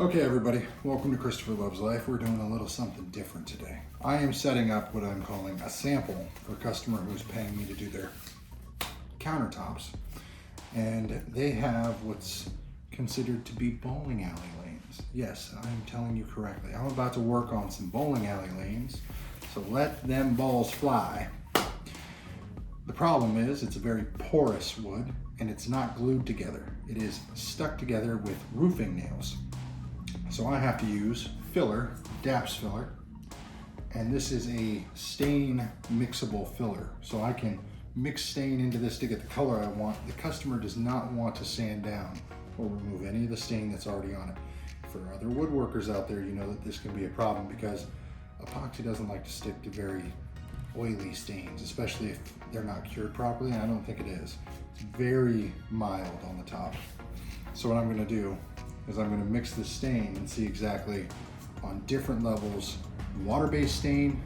Okay everybody, welcome to Christopher Loves Life. We're doing a little something different today. I am setting up what I'm calling a sample for a customer who's paying me to do their countertops. And they have what's considered to be bowling alley lanes. Yes, I'm telling you correctly. I'm about to work on some bowling alley lanes, so let them balls fly. The problem is it's a very porous wood and it's not glued together. It is stuck together with roofing nails. So I have to use filler, DAPS filler, and this is a stain mixable filler. So I can mix stain into this to get the color I want. The customer does not want to sand down or remove any of the stain that's already on it. For other woodworkers out there, you know that this can be a problem because epoxy doesn't like to stick to very oily stains, especially if they're not cured properly, and I don't think it is. It's very mild on the top. So what I'm gonna do is I'm going to mix the stain and see exactly on different levels, water-based stain,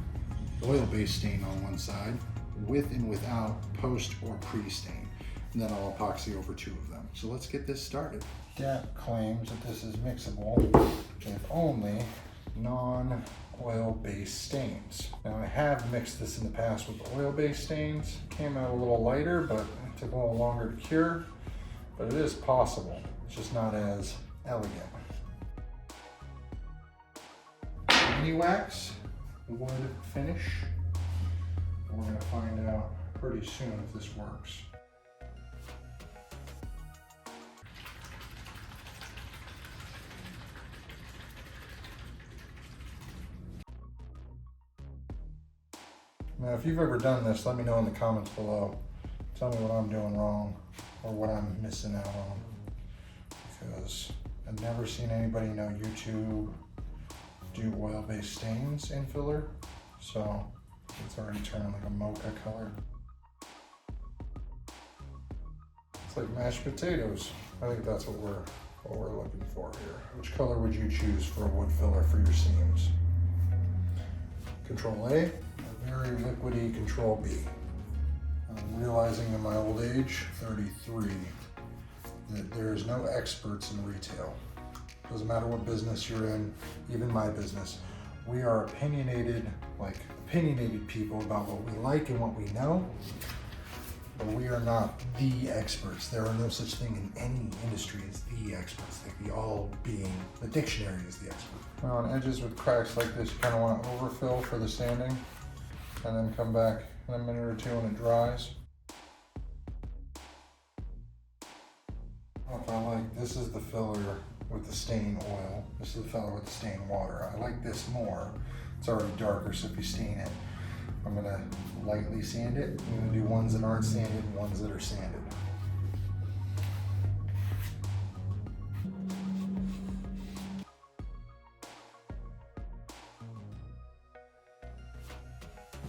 oil-based stain on one side, with and without post or pre-stain. And then I'll epoxy over two of them. So let's get this started. DAP claims that this is mixable with only non-oil-based stains. Now I have mixed this in the past with oil-based stains. Came out a little lighter, but it took a little longer to cure. But it is possible. It's just not as elegant. Mini wax, wood finish. We're going to find out pretty soon if this works. Now, if you've ever done this, let me know in the comments below. Tell me what I'm doing wrong or what I'm missing out on, because I've never seen anybody know YouTube do oil-based stains in filler, so it's already turning like a mocha color. It's like mashed potatoes. I think that's what we're looking for here. Which color would you choose for a wood filler for your seams? Control A, or very liquidy Control B. I'm realizing in my old age, 33, that there's no experts in retail. Doesn't matter what business you're in, even my business. We are opinionated people about what we like and what we know, but we are not the experts. There are no such thing in any industry as the experts. Like the dictionary is the expert. Now on edges with cracks like this, you kind of want to overfill for the sanding, and then come back in a minute or two when it dries. If I like, this is the filler with the stain oil. This is the filler with the stain water. I like this more. It's already darker, so if you stain it, I'm gonna lightly sand it. I'm gonna do ones that aren't sanded and ones that are sanded.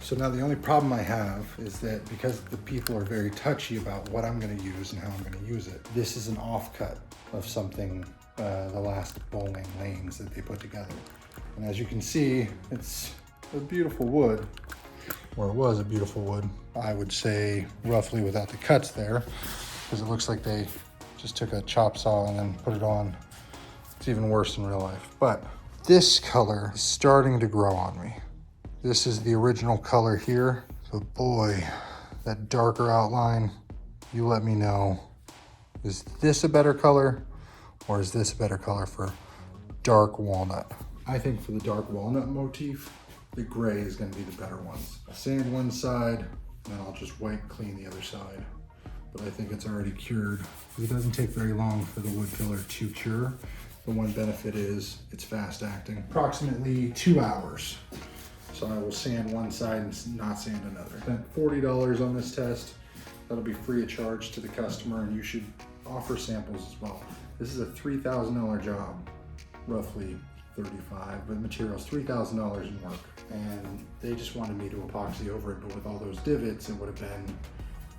So now the only problem I have is that because the people are very touchy about what I'm going to use and how I'm going to use it, this is an offcut of something, the last bowling lanes that they put together. And as you can see, it's a beautiful wood, or it was a beautiful wood. I would say roughly without the cuts there, because it looks like they just took a chop saw and then put it on. It's even worse in real life. But this color is starting to grow on me. This is the original color here, but boy, that darker outline, you let me know. Is this a better color, or is this a better color for dark walnut? I think for the dark walnut motif, the gray is gonna be the better ones. I'll sand one side, and then I'll just wipe clean the other side. But I think it's already cured. It doesn't take very long for the wood filler to cure. The one benefit is it's fast acting, approximately 2 hours. So I will sand one side and not sand another. Spent $40 on this test. That'll be free of charge to the customer, and you should offer samples as well. This is a $3,000 job, roughly 35, but materials $3,000 in work. And they just wanted me to epoxy over it, but with all those divots, it would have been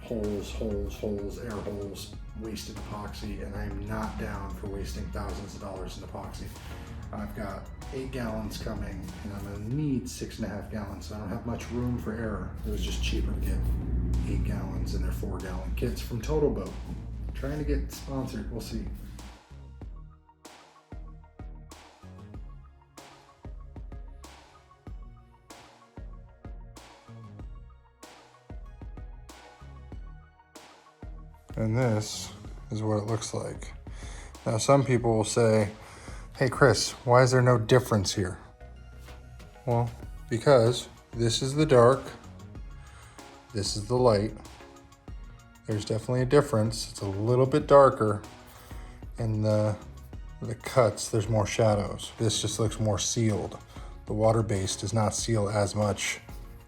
holes, holes, holes, air holes, wasted epoxy, and I'm not down for wasting thousands of dollars in epoxy. I've got 8 gallons coming, and I'm gonna need 6.5 gallons, so I don't have much room for error. It was just cheaper to get 8 gallons in their 4-gallon kits from Total Boat. Trying to get sponsored, we'll see. And this is what it looks like. Now, some people will say, hey Chris, why is there no difference here? Well, because this is the dark, this is the light. There's definitely a difference. It's a little bit darker. In the cuts, there's more shadows. This just looks more sealed. The water-based does not seal as much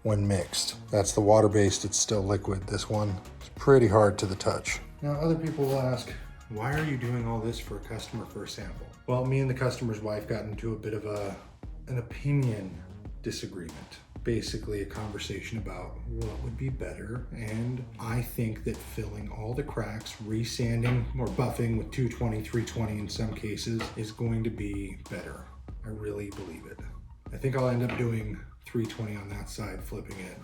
when mixed. That's the water-based, it's still liquid. This one is pretty hard to the touch. Now, other people will ask, why are you doing all this for a customer for a sample? Well, me and the customer's wife got into a bit of an opinion disagreement. Basically a conversation about what would be better, and I think that filling all the cracks, resanding or buffing with 220, 320 in some cases is going to be better. I really believe it. I think I'll end up doing 320 on that side, flipping it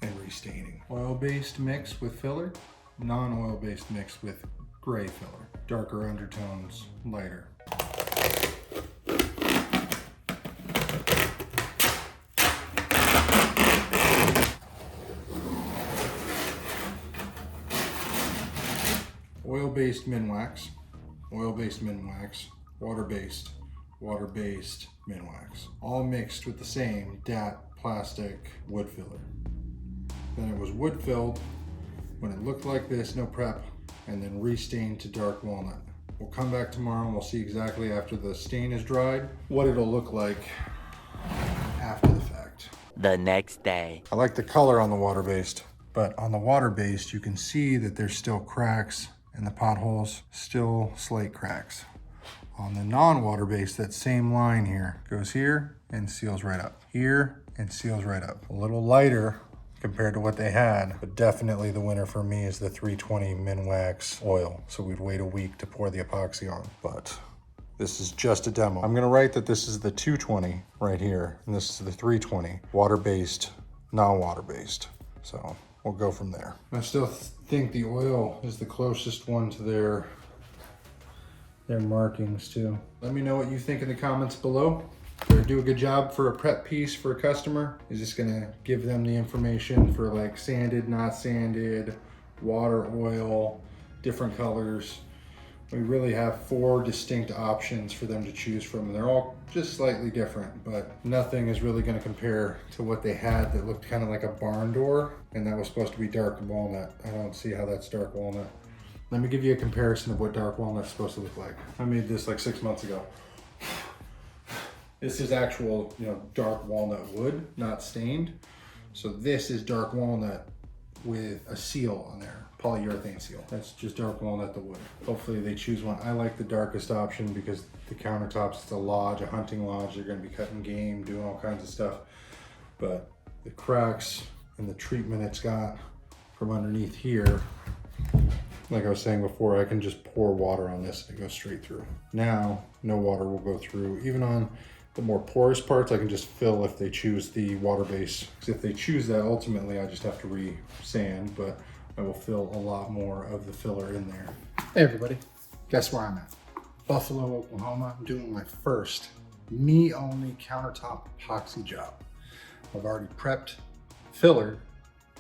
and restaining. Oil-based mix with filler, non-oil-based mix with gray filler. Darker undertones, lighter. Oil-based Minwax, oil-based Minwax, water-based, water-based Minwax. All mixed with the same DAT plastic wood filler. Then it was wood filled when it looked like this, no prep, and then restained to dark walnut. We'll come back tomorrow and we'll see exactly after the stain is dried, what it'll look like after the fact. The next day. I like the color on the water-based, but on the water-based, you can see that there's still cracks and the potholes, still slate cracks. On the non-water-based, that same line here goes here and seals right up. Here and seals right up. A little lighter compared to what they had, but definitely the winner for me is the 320 Minwax oil. So we'd wait a week to pour the epoxy on, but this is just a demo. I'm gonna write that this is the 220 right here, and this is the 320, water-based, non-water-based. So we'll go from there. I still think the oil is the closest one to their markings too. Let me know what you think in the comments below. Did I do a good job for a prep piece for a customer? Is this gonna give them the information for like sanded, not sanded, water, oil, different colors? We really have 4 distinct options for them to choose from. They're all just slightly different, but nothing is really gonna compare to what they had that looked kind of like a barn door, and that was supposed to be dark walnut. I don't see how that's dark walnut. Let me give you a comparison of what dark walnut is supposed to look like. I made this like 6 months ago. This is actual, dark walnut wood, not stained. So this is dark walnut with a seal on there, polyurethane seal. That's just dark walnut, the wood. Hopefully they choose one. I like the darkest option because the countertops, it's a lodge, a hunting lodge. They're gonna be cutting game, doing all kinds of stuff. But the cracks and the treatment it's got from underneath here, like I was saying before, I can just pour water on this and it goes straight through. Now, no water will go through. Even on the more porous parts, I can just fill if they choose the water base. Because if they choose that, ultimately, I just have to re-sand, but I will fill a lot more of the filler in there. Hey everybody, guess where I'm at? Buffalo, Oklahoma. I'm doing my first me-only countertop epoxy job. I've already prepped, fillered,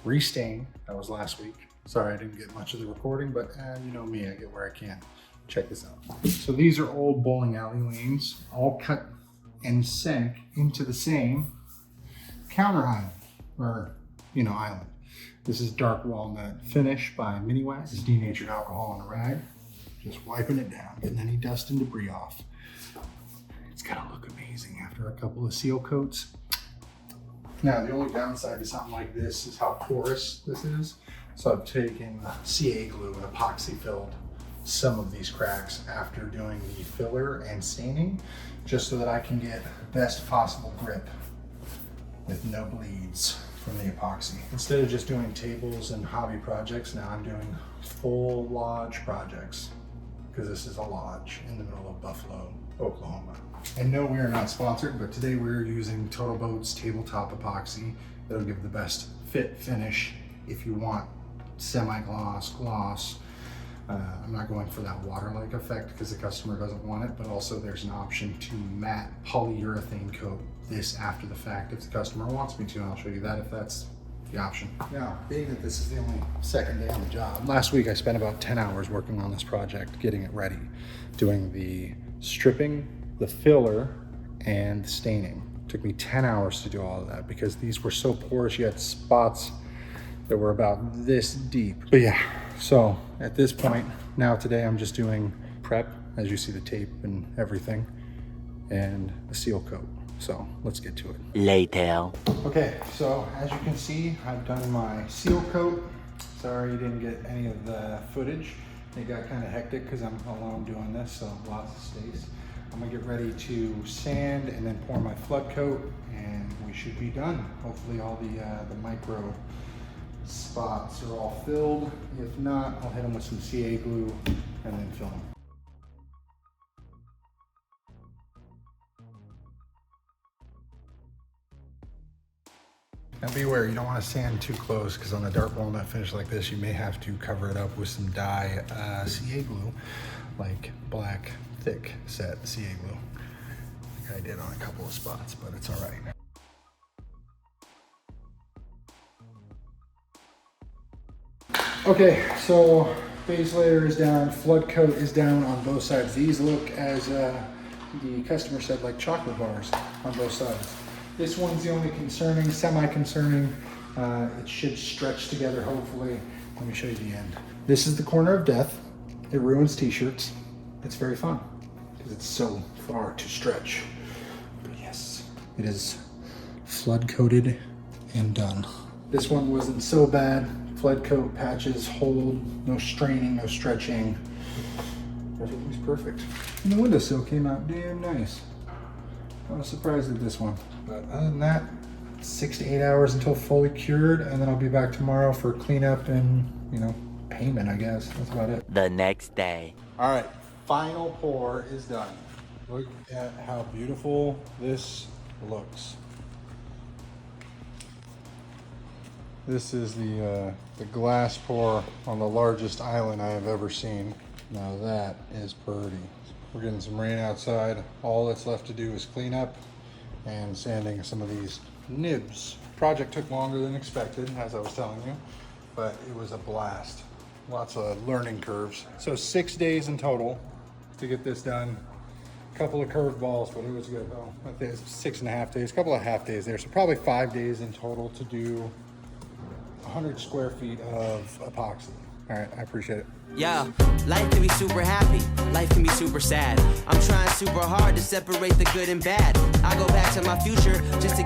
restained. That was last week. Sorry I didn't get much of the recording, but you know me, I get where I can. Check this out. So these are old bowling alley lanes, all cut and sank into the same counter island, or island. This is dark walnut finish by Miniwax. This is denatured alcohol on a rag. Just wiping it down, getting any dust and debris off. It's gonna look amazing after a couple of seal coats. Now, the only downside to something like this is how porous this is. So I've taken CA glue and epoxy filled some of these cracks after doing the filler and staining, just so that I can get the best possible grip with no bleeds from the epoxy. Instead of just doing tables and hobby projects, now I'm doing full lodge projects, because this is a lodge in the middle of Buffalo, Oklahoma. And no, we are not sponsored, but today we're using Total Boat's tabletop epoxy. That'll give the best fit finish if you want semi-gloss, gloss. I'm not going for that water-like effect because the customer doesn't want it, but also there's an option to matte polyurethane coat this after the fact if the customer wants me to. I'll show you that if that's the option. Now, being that this is the only second day on the job, last week I spent about 10 hours working on this project, getting it ready, doing the stripping, the filler, and the staining. It took me 10 hours to do all of that because these were so porous. You had spots that were about this deep. But yeah, so at this point, now today I'm just doing prep, as you see the tape and everything, and a seal coat. So let's get to it. Later. Okay, so as you can see, I've done my seal coat. Sorry you didn't get any of the footage. It got kind of hectic because I'm alone doing this, so lots of space. I'm gonna get ready to sand and then pour my flood coat, and we should be done. Hopefully all the micro spots are all filled. If not, I'll hit them with some CA glue and then fill them. Now be aware, you don't want to sand too close because on the dark walnut finish like this, you may have to cover it up with some dye CA glue, like black thick set CA glue. Like I did on a couple of spots, but it's all right. Okay, so base layer is down, flood coat is down on both sides. These look, as the customer said, like chocolate bars on both sides. This one's the only concerning, semi-concerning. It should stretch together, hopefully. Let me show you the end. This is the corner of death. It ruins t-shirts. It's very fun because it's so far to stretch. But yes, it is flood coated and done. This one wasn't so bad. Flood coat, patches, hold, no straining, no stretching. Everything's perfect. And the windowsill came out damn nice. I was surprised at this one. But other than that, 6 to 8 hours until fully cured, and then I'll be back tomorrow for cleanup and, you know, payment, I guess. That's about it. The next day. All right, final pour is done. Look at how beautiful this looks. This is the glass pour on the largest island I have ever seen. Now that is pretty. We're getting some rain outside. All that's left to do is clean up and sanding some of these nibs. Project took longer than expected, as I was telling you, but it was a blast. Lots of learning curves. So 6 days in total to get this done. A couple of curved balls, but it was good though. I think it's 6.5 days, a couple of half days there. So probably 5 days in total to do 100 square feet of epoxy. All right, I appreciate it. Yeah, life can be super happy, life can be super sad. I'm trying super hard to separate the good and bad. I go back to my future just to